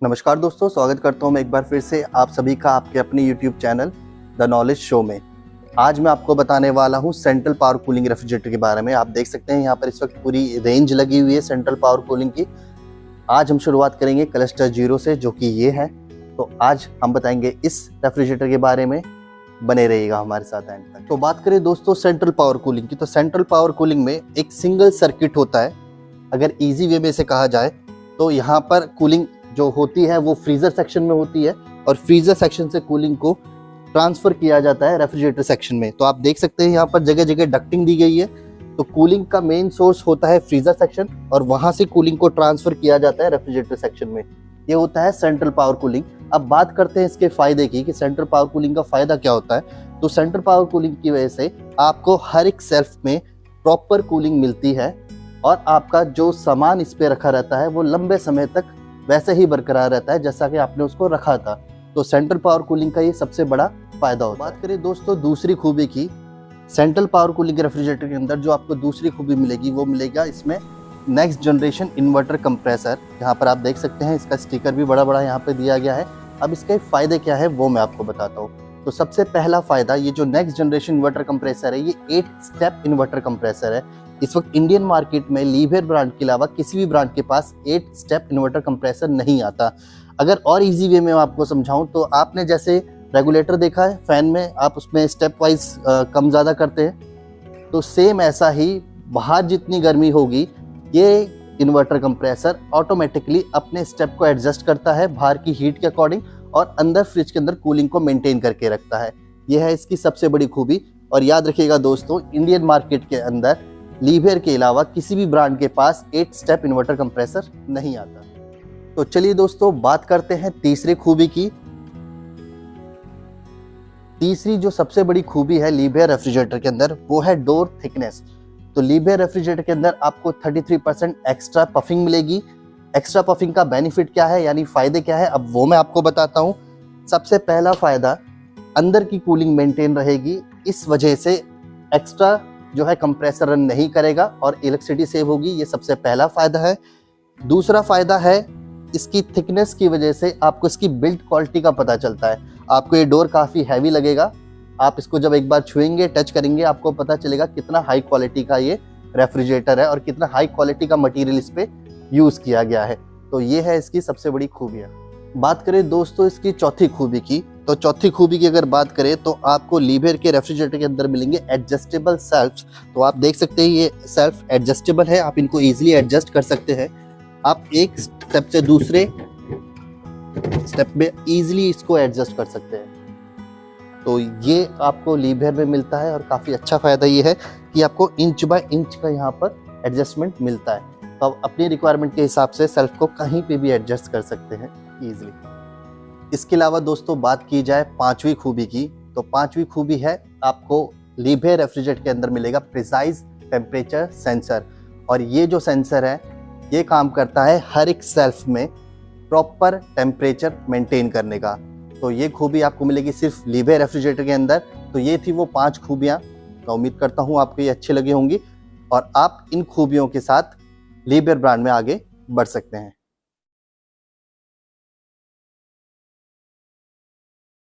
नमस्कार दोस्तों, स्वागत करता हूं मैं एक बार फिर से आप सभी का आपके अपने YouTube channel the knowledge show में। आज मैं आपको बताने वाला हूं सेंट्रल पावर कूलिंग रेफ्रिजरेटर के बारे में। आप देख सकते हैं यहाँ पर इस वक्त पूरी रेंज लगी हुई है सेंट्रल पावर कूलिंग की। आज हम शुरुआत करेंगे क्लस्टर 0 से, जो कि ये है। तो आज हम बताएंगे इस रेफ्रिजरेटर के बारे में, बने रहिएगा हमारे साथ एंड तक। तो बात करें दोस्तों सेंट्रल पावर कूलिंग की, तो सेंट्रल पावर कूलिंग में एक सिंगल सर्किट होता है। अगर ईजी वे में से कहा जाए तो यहाँ पर कूलिंग जो होती है वो फ्रीजर सेक्शन में होती है और फ्रीजर सेक्शन से कूलिंग को ट्रांसफर किया जाता है रेफ्रिजरेटर सेक्शन में। तो आप देख सकते हैं यहाँ पर जगह जगह डक्टिंग दी गई है। तो कूलिंग का मेन सोर्स होता है फ्रीजर सेक्शन और वहां से कूलिंग को ट्रांसफर किया जाता है रेफ्रिजरेटर सेक्शन में। ये होता है सेंट्रल पावर कूलिंग। अब बात करते हैं इसके फायदे की कि सेंट्रल पावर कूलिंग का फायदा क्या होता है। तो सेंट्रल पावर कूलिंग की वजह से आपको हर एक सेल्फ में प्रॉपर कूलिंग मिलती है और आपका जो सामान इस पे रखा रहता है वो लंबे समय तक वैसे ही बरकरार रहता है जैसा कि आपने उसको रखा था। तो सेंट्रल पावर कूलिंग का ये सबसे बड़ा फायदा होता है। बात करें दोस्तों दूसरी खूबी की, सेंट्रल पावर कूलिंग रेफ्रिजरेटर के अंदर जो आपको दूसरी खूबी मिलेगी वो मिलेगा इसमें नेक्स्ट जनरेशन इन्वर्टर कंप्रेसर। यहाँ पर आप देख सकते हैं इसका स्टिकर भी बड़ा बड़ा यहाँ पे दिया गया है। अब इसके फायदे क्या है वो मैं आपको बताता हूँ। तो सबसे पहला फायदा, ये जो नेक्स्ट जनरेशन इन्वर्टर कंप्रेसर है ये 8 स्टेप इन्वर्टर कंप्रेसर है। इस वक्त इंडियन मार्केट में लीवियर ब्रांड के अलावा किसी भी ब्रांड के पास 8 स्टेप इन्वर्टर कंप्रेसर नहीं आता। अगर और इजी वे में मैं आपको समझाऊं तो आपने जैसे रेगुलेटर देखा है फैन में, आप उसमें स्टेप वाइज कम ज़्यादा करते हैं, तो सेम ऐसा ही बाहर जितनी गर्मी होगी ये इन्वर्टर कंप्रेसर ऑटोमेटिकली अपने स्टेप को एडजस्ट करता है बाहर की हीट के अकॉर्डिंग और अंदर फ्रिज के अंदर कूलिंग को मेंटेन करके रखता है। यह है इसकी सबसे बड़ी खूबी। और याद रखिएगा दोस्तों, इंडियन मार्केट के अंदर लीवियर के अलावा किसी भी ब्रांड के पास 8 स्टेप इन्वर्टर कंप्रेसर नहीं आता। तो चलिए दोस्तों बात करते हैं तीसरी खूबी की। तीसरी जो सबसे बड़ी खूबी है लीवियर रेफ्रिजरेटर के अंदर वो है डोर थिकनेस। तो लीवियर रेफ्रिजरेटर के अंदर आपको 33% एक्स्ट्रा पफिंग मिलेगी। एक्स्ट्रा पफिंग का बेनिफिट क्या है, यानी फायदे क्या है, अब वो मैं आपको बताता हूँ। सबसे पहला फायदा, अंदर की कूलिंग मेंटेन रहेगी, इस वजह से एक्स्ट्रा जो है कंप्रेसर रन नहीं करेगा और इलेक्ट्रिसिटी सेव होगी। ये सबसे पहला फायदा है। दूसरा फायदा है इसकी थिकनेस की वजह से आपको इसकी बिल्ड क्वालिटी का पता चलता है। आपको ये डोर काफ़ी हैवी लगेगा, आप इसको जब एक बार छुएंगे टच करेंगे आपको पता चलेगा कितना हाई क्वालिटी का ये रेफ्रिजरेटर है और कितना हाई क्वालिटी का मटेरियल इस पे यूज़ किया गया है। तो ये है इसकी सबसे बड़ी खूबियाँ। बात करें दोस्तों इसकी चौथी खूबी की, तो चौथी खूबी की अगर बात करें तो आपको लीवियर के रेफ्रिजरेटर के अंदर मिलेंगे एडजस्टेबल सेल्फ्स। तो आप देख सकते हैं ये सेल्फ एडजस्टेबल है, आप इनको इजीली एडजस्ट कर सकते हैं। आप एक स्टेप से दूसरे स्टेप में इजीली इसको एडजस्ट कर सकते हैं। तो ये आपको लीवियर में मिलता है और काफ़ी अच्छा फायदा ये है कि आपको इंच बाय इंच का यहाँ पर एडजस्टमेंट मिलता है। तो आप अपनी रिक्वायरमेंट के हिसाब से सेल्फ को कहीं पे भी एडजस्ट कर सकते हैं ईजिली। इसके अलावा दोस्तों बात की जाए पांचवी खूबी की, तो पांचवी खूबी है आपको लीवियर रेफ्रिजरेटर के अंदर मिलेगा प्रिसाइज टेम्परेचर सेंसर। और ये जो सेंसर है ये काम करता है हर एक सेल्फ में प्रॉपर टेम्परेचर मेंटेन करने का। तो ये खूबी आपको मिलेगी सिर्फ लीवियर रेफ्रिजरेटर के अंदर। तो ये थी वो 5 खूबियाँ। तो उम्मीद करता हूँ आपको ये अच्छी लगी होंगी और आप इन खूबियों के साथ लीवियर ब्रांड में आगे बढ़ सकते हैं।